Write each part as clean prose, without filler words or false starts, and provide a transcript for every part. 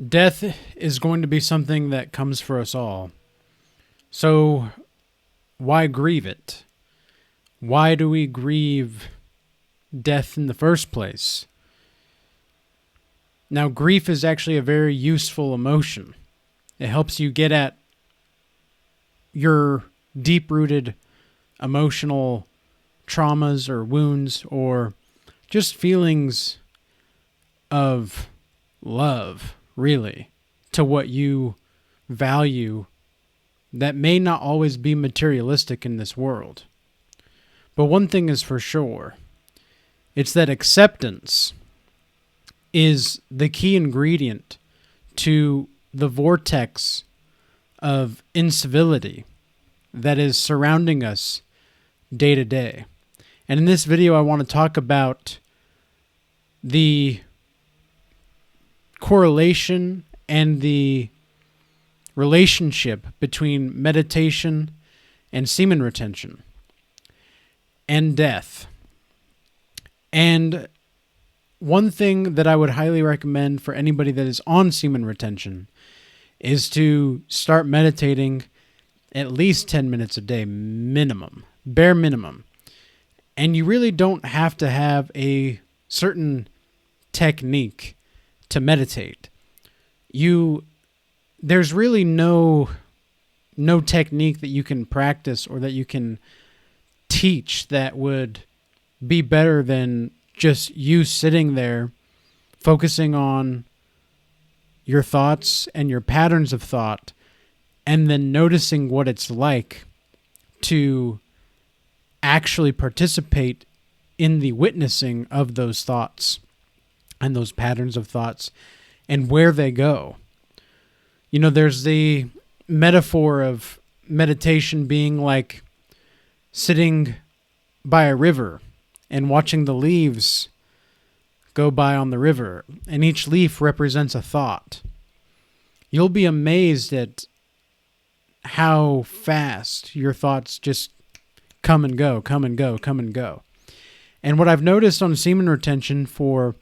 Death is going to be something that comes for us all. So, why grieve it? Why do we grieve death in the first place? Now, grief is actually a very useful emotion. It helps you get at your deep-rooted emotional traumas or wounds or just feelings of love, really, to what you value that may not always be materialistic in this world. But one thing is for sure, it's that acceptance is the key ingredient to the vortex of incivility that is surrounding us day to day. And in this video, I want to talk about the correlation and the relationship between meditation and semen retention and death. And one thing that I would highly recommend for anybody that is on semen retention is to start meditating at least 10 minutes a day minimum, bare minimum. And you really don't have to have a certain technique to meditate. There's really no technique that you can practice or that you can teach that would be better than just you sitting there focusing on your thoughts and your patterns of thought and then noticing what it's like to actually participate in the witnessing of those thoughts and those patterns of thoughts and where they go. You know, there's the metaphor of meditation being like sitting by a river and watching the leaves go by on the river, and each leaf represents a thought. You'll be amazed at how fast your thoughts just come and go, come and go, come and go. And what I've noticed on semen retention for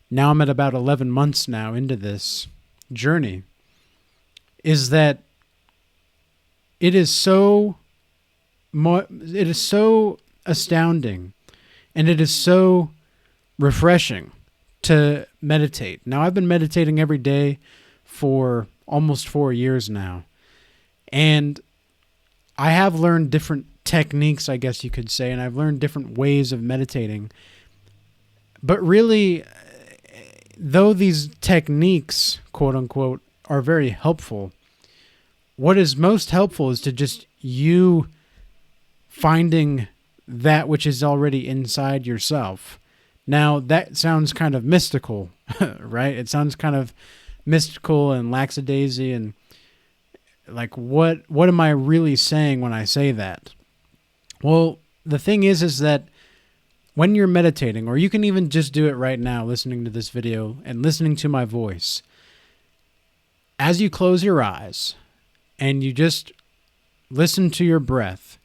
now, I'm at about 11 months now into this journey, is that it is so astounding and it is so refreshing to meditate. Now, I've been meditating every day for almost 4 years now, and I have learned different techniques, I guess you could say, and I've learned different ways of meditating. But really, though these techniques, quote unquote, are very helpful, what is most helpful is to just you finding that which is already inside yourself. Now, that sounds kind of mystical, right? It sounds kind of mystical and lackadaisy, and like, what am I really saying when I say that? Well, the thing is that when you're meditating, or you can even just do it right now, listening to this video and listening to my voice, as you close your eyes and you just listen to your breath,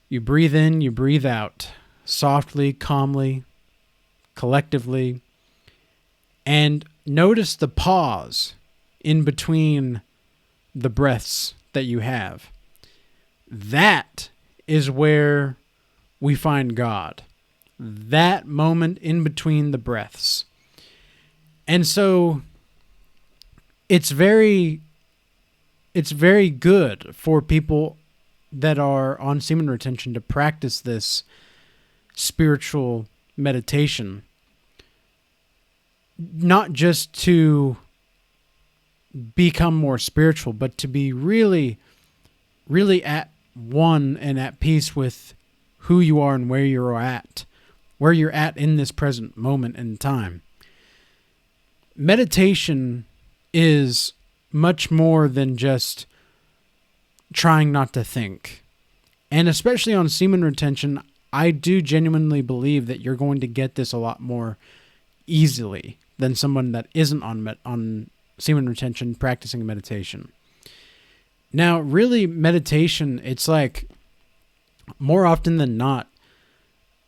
you breathe in, you breathe out, softly, calmly, collectively, and notice the pause in between the breaths that you have. That is where we find God. That moment in between the breaths. And so it's very good for people that are on semen retention to practice this spiritual meditation. Not just to become more spiritual, but to be really, really at one and at peace with who you are and where you're at in this present moment in time. Meditation is much more than just trying not to think. And especially on semen retention, I do genuinely believe that you're going to get this a lot more easily than someone that isn't on semen retention practicing meditation. Now, really, meditation, it's like, more often than not,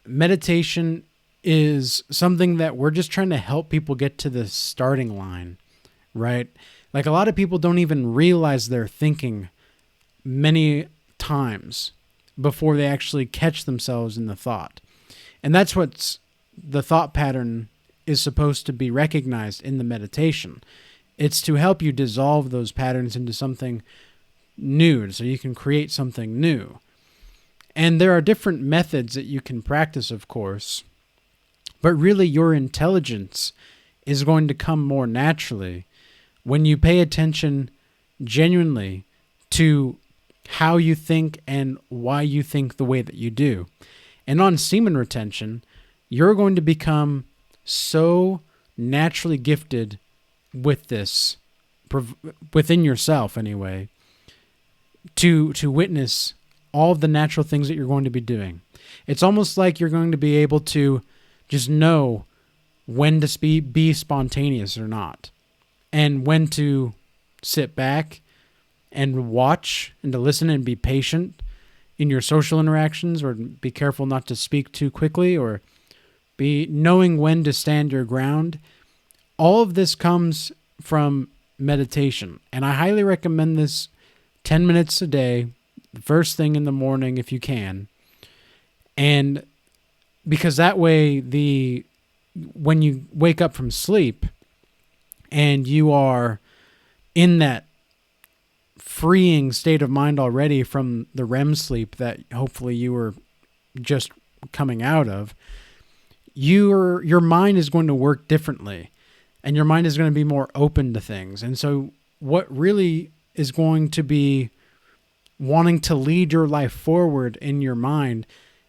meditation is something that we're just trying to help people get to the starting line, right? Like a lot of people don't even realize they're thinking many times before they actually catch themselves in the thought. And that's what's the thought pattern is supposed to be recognized in the meditation. It's to help you dissolve those patterns into something new so you can create something new. And there are different methods that you can practice, of course, but really your intelligence is going to come more naturally when you pay attention genuinely to how you think and why you think the way that you do. And on semen retention, you're going to become so naturally gifted with this, within yourself anyway, to witness all of the natural things that you're going to be doing. It's almost like you're going to be able to just know when to be spontaneous or not, and when to sit back and watch and to listen and be patient in your social interactions, or be careful not to speak too quickly, or be knowing when to stand your ground. All of this comes from meditation, and I highly recommend this 10 minutes a day, the first thing in the morning if you can. And because that way when you wake up from sleep and you are in that freeing state of mind already from the REM sleep that hopefully you were just coming out of, your mind is going to work differently, and your mind is going to be more open to things. And so what really is going to be wanting to lead your life forward in your mind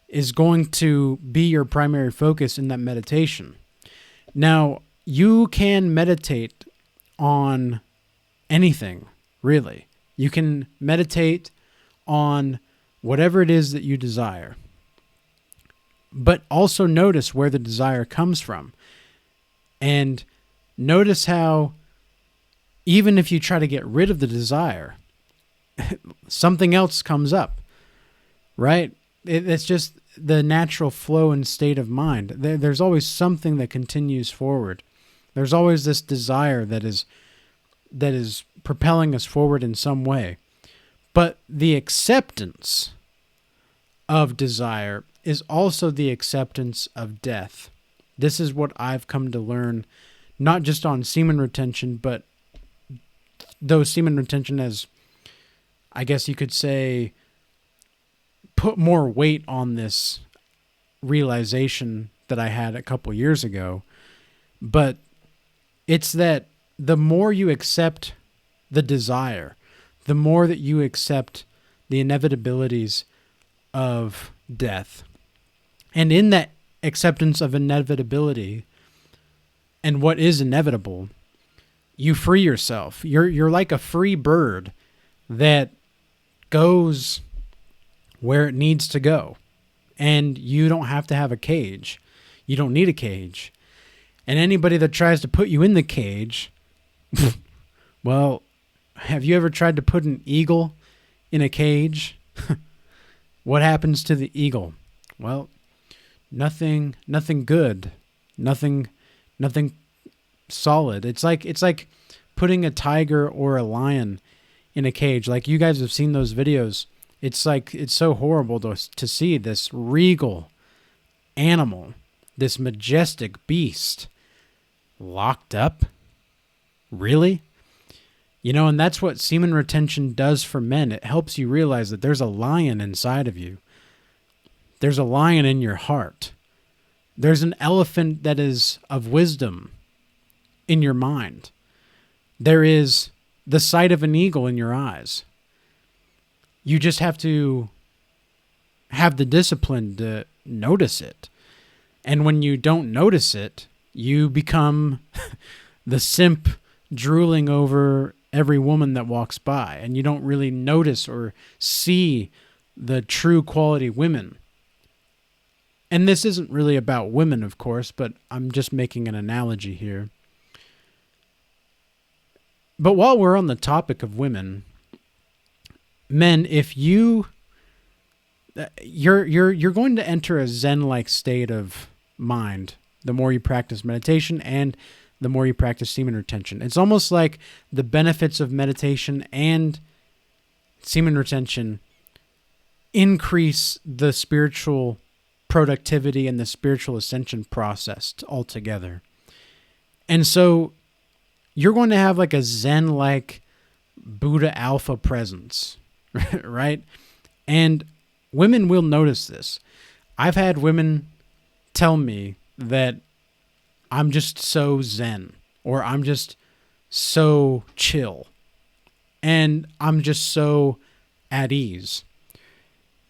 is going to be your primary focus in that meditation. Now, you can meditate on anything, really. You can meditate on whatever it is that you desire. But also notice where the desire comes from. And notice how even if you try to get rid of the desire, something else comes up, right? It's just the natural flow and state of mind. There's always something that continues forward. There's always this desire that is propelling us forward in some way. But the acceptance of desire is also the acceptance of death. This is what I've come to learn, not just on semen retention, but though semen retention has, I guess you could say, put more weight on this realization that I had a couple years ago. But it's that the more you accept the desire, the more that you accept the inevitabilities of death. And in that acceptance of inevitability and what is inevitable, you free yourself. You're like a free bird that goes where it needs to go. And you don't have to have a cage. You don't need a cage. And anybody that tries to put you in the cage, well, have you ever tried to put an eagle in a cage? What happens to the eagle? Well, nothing good. Nothing solid. It's like putting a tiger or a lion in a cage. Like, you guys have seen those videos. It's so horrible to see this regal animal, this majestic beast, locked up. Really? And that's what semen retention does for men. It helps you realize that there's a lion inside of you. There's a lion in your heart. There's an elephant that is of wisdom in your mind. There is the sight of an eagle in your eyes. You just have to have the discipline to notice it. And when you don't notice it, you become the simp drooling over every woman that walks by, and you don't really notice or see the true quality women. And this isn't really about women, of course, but I'm just making an analogy here. But while we're on the topic of women, men, if you're going to enter a Zen-like state of mind, the more you practice meditation and the more you practice semen retention. It's almost like the benefits of meditation and semen retention increase the spiritual productivity and the spiritual ascension process altogether. And so you're going to have like a Zen-like Buddha alpha presence, right? And women will notice this. I've had women tell me that I'm just so Zen, or I'm just so chill, and I'm just so at ease.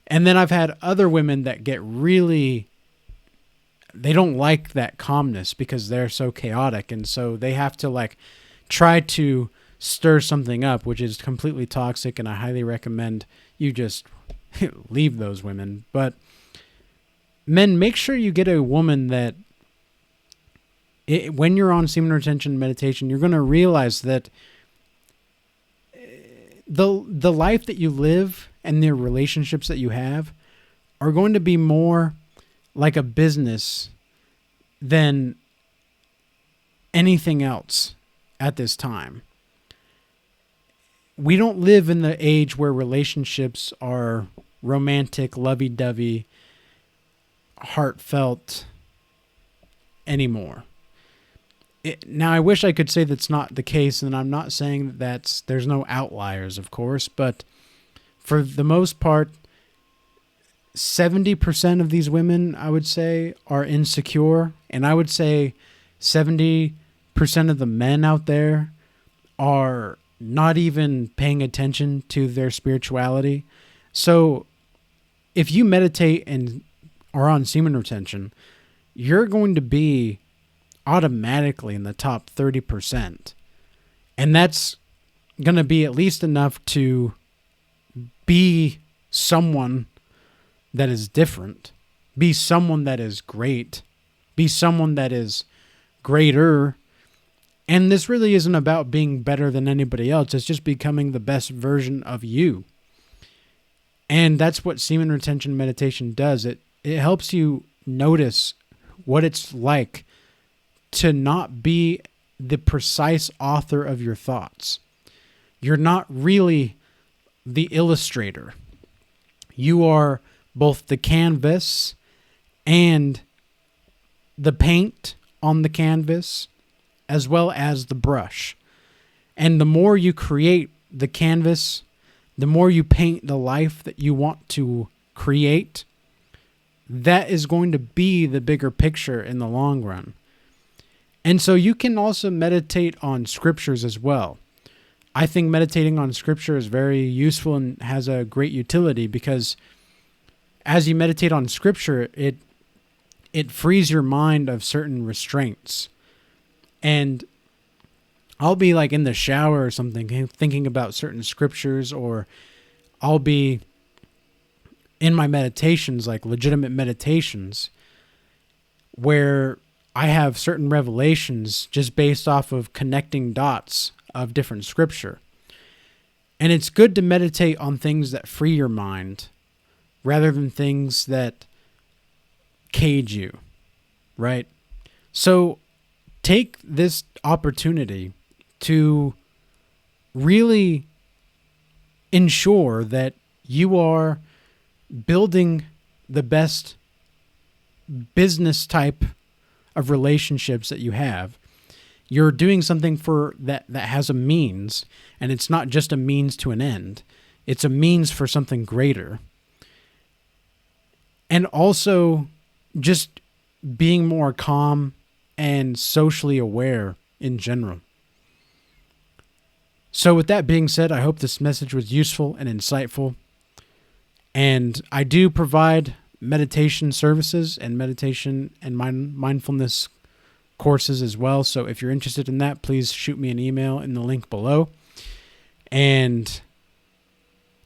And then I've had other women that get really, they don't like that calmness because they're so chaotic, and so they have to like try to stir something up, which is completely toxic, and I highly recommend you just leave those women. But men, make sure you get a woman that when you're on semen retention meditation, you're going to realize that the life that you live and the relationships that you have are going to be more like a business than anything else at this time. We don't live in the age where relationships are romantic, lovey-dovey, heartfelt anymore. Now, I wish I could say that's not the case, and I'm not saying that there's no outliers, of course, but for the most part, 70% of these women, I would say, are insecure, and I would say 70% of the men out there are not even paying attention to their spirituality. So if you meditate and are on semen retention, you're going to be automatically in the top 30%. And that's going to be at least enough to be someone that is different, be someone that is great, be someone that is greater. And this really isn't about being better than anybody else. It's just becoming the best version of you. And that's what semen retention meditation does. It helps you notice what it's like to not be the precise author of your thoughts. You're not really the illustrator. You are both the canvas and the paint on the canvas, as well as the brush. And the more you create the canvas, the more you paint the life that you want to create, that is going to be the bigger picture in the long run. And so you can also meditate on scriptures as well. I think meditating on scripture is very useful and has a great utility because as you meditate on scripture, it frees your mind of certain restraints. And I'll be like in the shower or something thinking about certain scriptures, or I'll be in my meditations, like legitimate meditations, where I have certain revelations just based off of connecting dots of different scripture. And it's good to meditate on things that free your mind rather than things that cage you, right? So take this opportunity to really ensure that you are building the best business type of relationships that you have. You're doing something for that has a means, and it's not just a means to an end. It's a means for something greater. And also just being more calm and socially aware in general. So with that being said, I hope this message was useful and insightful. And I do provide meditation services and meditation and mindfulness courses as well. So if you're interested in that, please shoot me an email in the link below. And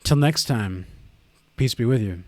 till next time, peace be with you.